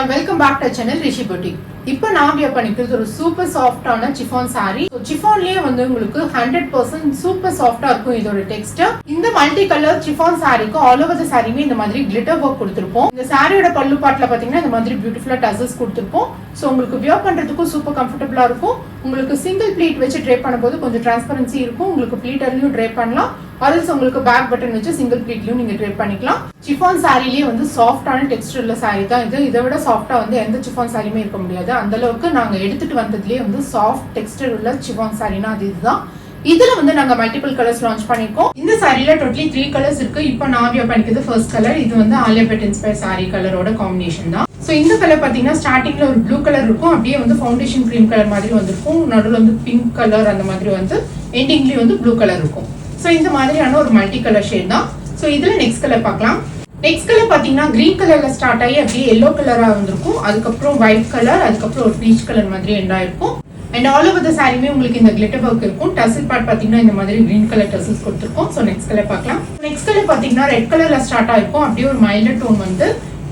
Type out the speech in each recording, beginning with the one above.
Welcome back to channel Rishi Boutique. இப்போ நான் wear பண்ணிக்கிறது ஒரு சூப்பர் சாஃப்டான சிஃபான் saree. சிஃபான்லயே வந்து உங்களுக்கு 100% சூப்பர் சாஃப்டா இருக்கும் இதோட டெக்ஸ்டர். இந்த மல்டி கலர் சிஃபான் சாரிக்கு ஆல் ஓவர் தி சாரிமே இந்த மாதிரி கிளிட்டர் வர்க் கொடுத்திருப்போம். இந்த சாரியோட பல்லு பார்ட்ல பாத்தீங்கன்னா இந்த மாதிரி பியூட்டிஃபுல்லா டசல்ஸ் கொடுத்திருப்போம். சோ உங்களுக்கு வியர் பண்றதுக்கு சூப்பர் கம்ஃபர்ட்டபிளா இருக்கும். உங்களுக்கு சிங்கிள் ப்ளீட் வச்சு ட்ரேப் பண்ணும்போது கொஞ்சம் டிரான்ஸ்பரன்சி இருக்கும். உங்களுக்கு ப்ளீட்டர்லயும் ட்ரேப் பண்ணலாம். ஆல்சோ உங்களுக்கு பேக் பட்டன் வச்சு சிங்கிள் ப்ளீட்லயும் நீங்க ட்ரேப் பண்ணிக்கலாம். சிஃபான் சாரிலேயே வந்து சாஃப்டான டெக்ஸ்டர்ல சாரி தான் இது. இதை விட சாஃப்டா வந்து எந்த சிஃபான் சாரியுமே இருக்க முடியாது. அந்த அளவுக்கு நாங்க எடுத்துட்டு வந்ததுலயே வந்து சாஃப்ட் டெக்ஸ்டர் உள்ள சிஃபான் சாரினா அது இதுதான். இதுல வந்து நாங்க மல்டிபிள் கலர்ஸ் லான்ச் பண்ணிருக்கோம். இந்த சாரில டோட்டலி 3 கலர்ஸ் இருக்கு. இப்போ நான் வியர் பண்ணிக்கிறது ஃபர்ஸ்ட் கலர். இது வந்து ஆலியா பட் இன்ஸ்பயர் சாரி கலரோட காம்பினேஷன் தான். சோ இந்த கலர் பாத்தீங்கன்னா ஸ்டார்டிங்ல ஒரு ப்ளூ கலர் இருக்கும். அப்படியே வந்து ஃபவுண்டேஷன் கிரீம் கலர் மாதிரி வந்திருக்கும். நடுவுல வந்து பிங்க் கலர் அந்த மாதிரி வந்து எண்டிங்லயே வந்து ப்ளூ கலர் இருக்கும். சோ இந்த மாதிரியான ஒரு மல்டி கலர் ஷேட் தான். சோ இதுல நெக்ஸ்ட் கலர் பார்க்கலாம். நெக்ஸ்ட் கலர் பாத்தீங்கன்னா கிரீன் கலர்ல ஸ்டார்ட் ஆகி அப்படியே எல்லோ கலரா வந்திருக்கும். அதுக்கப்புறம் ஒயிட் கலர், அதுக்கப்புறம் ஒரு பீச் கலர் மாதிரி எண்ட் ஆயிருக்கும். அண்ட் ஆல் ஓவர் தி சாரியுமே உங்களுக்கு இந்த கிளிட்டர் வர்க் இருக்கும். டசில் பார்ட் பாத்தீங்கன்னா இந்த மாதிரி கிரீன் கலர் டசில்ஸ் கொடுத்திருக்கோம். சோ நெக்ஸ்ட் கலர் பார்க்கலாம். நெக்ஸ்ட் கலர் பாத்தீங்கன்னா ரெட் கலர்ல ஸ்டார்ட் ஆயிருக்கும். அப்படியே ஒரு மைல்டர் டோன் வந்து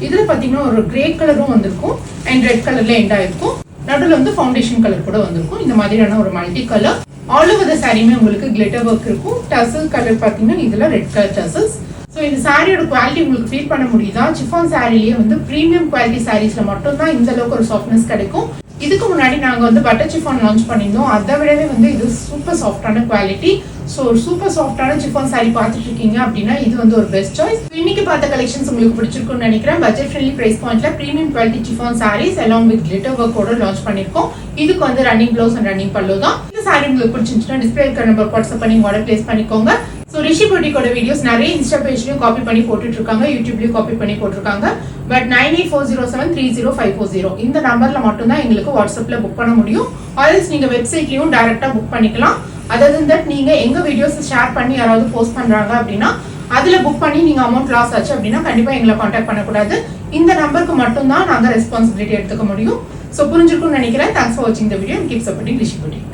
இதுல பாத்தீங்கன்னா ஒரு கிரே கலரும் வந்திருக்கும். அண்ட் ரெட் கலர்ல எண்ட் ஆயிருக்கும். நடுவுல வந்து ஃபவுண்டேஷன் கலர் கூட வந்திருக்கும். இந்த மாதிரியான ஒரு multi colour all over the சாரியுமே உங்களுக்கு கிளிட்டர் வர்க் இருக்கும். டசல் கலர் பாத்தீங்கன்னா இதுல ரெட் கலர் டசல்ஸ். சோ இந்த சாரியோட குவாலிட்டி உங்களுக்கு ஃபீல் பண்ண முடியுதா? சிஃபான் சாரிலேயே வந்து பிரீமியம் குவாலிட்டி சாரீஸ்ல மட்டும் தான் இந்த அளவுக்கு ஒரு சாஃப்ட்னஸ் கிடைக்கும். இதுக்கு முன்னாடி நாங்க வந்து பட்டர் சிஃபான் லான்ச் பண்ணியிருந்தோம். அதை விடவே வந்து இது சூப்பர் சாஃப்டான குவாலிட்டி. சோ சூப்பர் சாஃப்டான சிஃபான் சாரி பார்த்துட்டு இருக்கீங்க அப்படின்னா இது வந்து ஒரு பெஸ்ட் சாய்ஸ். இன்னைக்கு பார்த்த கலெக்ஷன்ஸ் உங்களுக்கு பிடிச்சிருக்கும்னு நினைக்கிறேன். பட்ஜெட் ஃப்ரெண்ட்லி பிரைஸ் பாயிண்ட்ல premium quality chiffon saris along with glitter வர்க்கோட லான்ச் பண்ணிருக்கோம். இதுக்கு வந்து ரன்னிங் ப்ளவுஸ் அண்ட் ரன்னிங் பல்லு தான். இந்த சாரி உங்களுக்கு பிடிச்சிருந்துச்சுன்னா டிஸ்பிளே இருக்கிற நம்பர் வாட்ஸ்அப் பண்ணி ஆர்டர் பிளேஸ் பண்ணிக்கோங்க. சோ ரிஷி Boutiqueோட வீடியோஸ் நிறைய இன்ஸ்டா பேஜ்லயும் காப்பி பண்ணி போட்டுட்டு இருக்காங்க, யூடியூப்லயும் காப்பி பண்ணி போட்டிருக்காங்க. பட் 9840730540 இந்த நம்பர்ல மட்டும் தான் எங்களுக்கு வாட்ஸ்அப்ல புக் பண்ண முடியும். ஆல்ஸ் நீங்க வெப்சைட்லயும் டைரக்டா புக் பண்ணிக்கலாம். அதர் தட் நீங்க எங்க வீடியோஸ் ஷேர் பண்ணி யாராவது போஸ்ட் பண்றாங்க அப்படின்னா அதுல புக் பண்ணி நீங்க அமௌண்ட் லாஸ் ஆச்சு அப்படின்னா கண்டிப்பா எங்களை கான்டாக்ட் பண்ணக்கூடாது. இந்த நம்பருக்கு மட்டும் தான் நாங்க ரெஸ்பான்சிபிலிட்டி எடுத்துக்க முடியும். சோ புரிஞ்சிருக்கும்னு நினைக்கிறேன். தேங்க்ஸ் ஃபார் வாட்சிங் the video. Keep supporting Rishi Boutique.